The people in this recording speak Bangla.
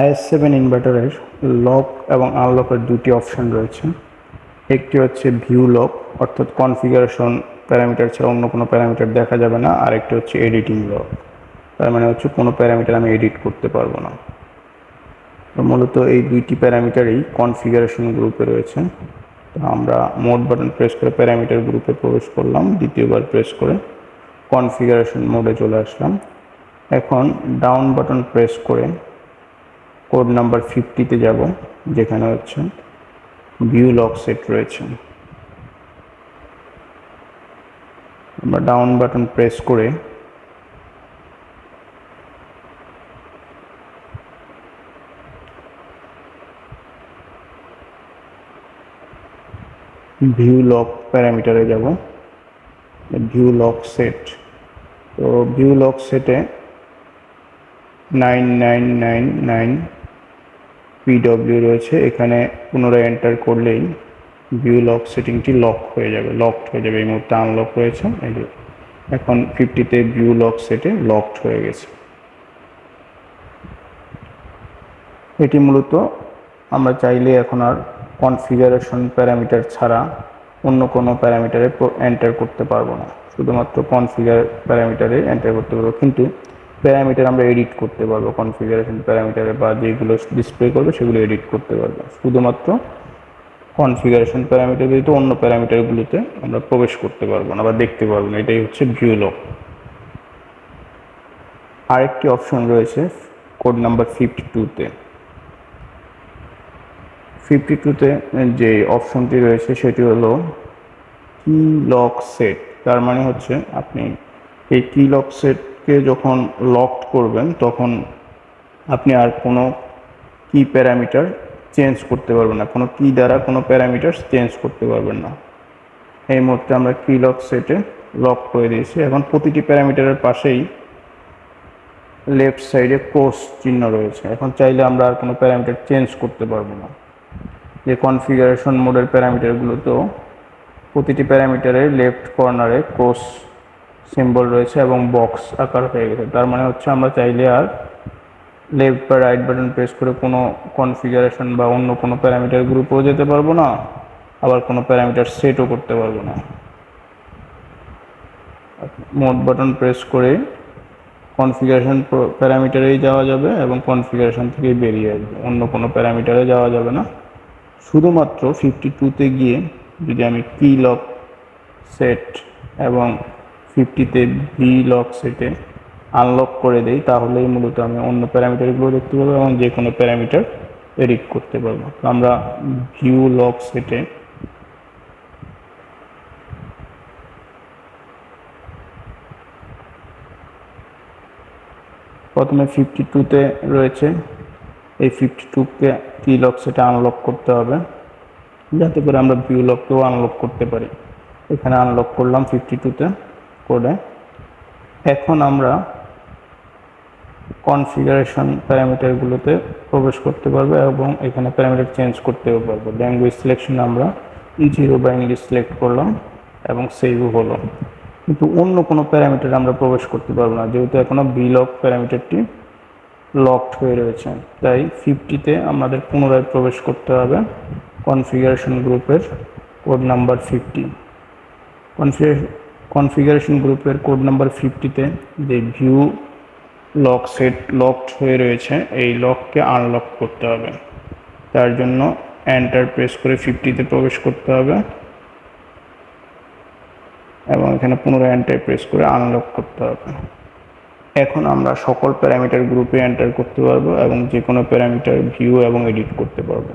iS7 ইনভার্টারের লক এবং আনলকের দুটি অপশন রয়েছে। একটি হচ্ছে ভিউ লক, অর্থাৎ কনফিগারেশন প্যারামিটার ছাড়া অন্য কোনো প্যারামিটার দেখা যাবে না। আর একটি হচ্ছে এডিটিং লক, তার মানে হচ্ছে কোনো প্যারামিটার আমি এডিট করতে পারবো না। মূলত এই দুইটি প্যারামিটারই কনফিগারেশন গ্রুপে রয়েছে। তো আমরা মোড বাটন প্রেস করে প্যারামিটার গ্রুপে প্রবেশ করলাম, দ্বিতীয়বার প্রেস করে কনফিগারেশন মোডে চলে আসলাম। এখন ডাউন বাটন প্রেস করে কোড নাম্বার 50-তে যাব, যেখানে হচ্ছে ভিউ লক সেট রয়েছে। আমরা ডাউন বাটন প্রেস করে ভিউ লক প্যারামিটারে যাব, ভিউ লক সেট। তো ভিউ লক সেটে 9999 PW রয়েছে। এখানে পুনরায় এন্টার করলেই ভিউ লক সেটিংটি লকড হয়ে যাবে। এই মুহূর্তে আনলক রয়েছে। এখন 50-তে ভিউ লক সেটে লকড হয়ে গেছে। এটি মূলত আমরা চাইলে এখন আর কনফিগারেশন প্যারামিটার ছাড়া অন্য কোনো প্যারামিটারে এন্টার করতে পারবো না, শুধুমাত্র কনফিগার প্যারামিটারে এন্টার করতে পারবো। কিন্তু প্যারামিটার আমরা এডিট করতে পারবো কনফিগারেশন প্যারামিটারে, বা যেগুলো ডিসপ্লে করবে সেগুলো এডিট করতে পারবো। শুধুমাত্র কনফিগারেশন প্যারামিটার ব্যতীত অন্য প্যারামিটারগুলোতে আমরা প্রবেশ করতে পারবো না বা দেখতে পারবো না। এটাই হচ্ছে ভিউ লক। আরেকটি অপশন রয়েছে কোড নাম্বার 52-তে। 52-তে যে অপশনটি রয়েছে সেটি হলো কি লক সেট। তার মানে হচ্ছে আপনি এই কি লক সেটকে যখন লকড করবেন তখন আপনি আর কোনো কি প্যারামিটার চেঞ্জ করতে পারবেন না, কোনো কি দ্বারা কোনো প্যারামিটার চেঞ্জ করতে পারবেন না। এই মুহূর্তে আমরা কি লক সেটে লক করে দিয়েছি। এখন প্রতিটি প্যারামিটারের পাশেই লেফট সাইডে ক্রস চিহ্ন রয়েছে। এখন চাইলে আমরা আর কোনো প্যারামিটার চেঞ্জ করতে পারবো না। যে কনফিগারেশন মোডের প্যারামিটারগুলোতেও প্রতিটি প্যারামিটারের লেফট কর্নারে ক্রস সিম্বল রয়েছে এবং বক্স আকার হয়ে গেছে। তার মানে হচ্ছে আমরা চাইলে আর লেফট বা রাইট বাটন প্রেস করে কোনো কনফিগারেশন বা অন্য কোনো প্যারামিটার গ্রুপেও যেতে পারবো না, আবার কোনো প্যারামিটার সেটও করতে পারবো না। মোড বাটন প্রেস করে কনফিগারেশন প্যারামিটারেই যাওয়া যাবে এবং কনফিগারেশন থেকে বেরিয়ে আসবে, অন্য কোনো প্যারামিটারে যাওয়া যাবে না। শুধুমাত্র 52-তে গিয়ে যদি আমি কি লক সেট এবং 50-তে ভি লক সেটে আনলক করে দেই, তাহলেই মূলত আমি অন্য প্যারামিটারগুলো দেখতে পাবো এবং যে কোনো প্যারামিটার এডিট করতে পারবো। তো আমরা ভিউ লক সেটে প্রথমে 52-তে রয়েছে, এই 52-কে কি লক সেটে আনলক করতে হবে, যাতে করে আমরা ভিউ লককেও আনলক করতে পারি। এখানে আনলক করলাম 52-তে করে। এখন আমরা কনফিগারেশন প্যারামিটারগুলোতে প্রবেশ করতে পারবো এবং এখানে প্যারামিটার চেঞ্জ করতেও পারবো। ল্যাঙ্গুয়েজ সিলেকশন আমরা 0 বা ইংলিশ সিলেক্ট করলাম এবং সেভও হলো। কিন্তু অন্য কোনো প্যারামিটার আমরা প্রবেশ করতে পারবো না, যেহেতু এখনও ভি লক প্যারামিটারটি লকড হয়ে রয়েছে। তাই 50-তে আমাদের পুনরায় প্রবেশ করতে হবে কনফিগারেশন গ্রুপের কোড নাম্বার 50। কনফিগারেশন গ্রুপের কোড নাম্বার 50-তে যে ভিউ লক সেট লকড হয়ে রয়েছে, এই লককে আনলক করতে হবে। তার জন্য এন্টার প্রেস করে 50-তে প্রবেশ করতে হবে এবং এখানে পুনরায় এন্টার প্রেস করে আনলক করতে হবে। এখন আমরা সকল প্যারামিটার গ্রুপে এন্টার করতে পারবো এবং যে কোনো প্যারামিটার ভিউ এবং এডিট করতে পারবো।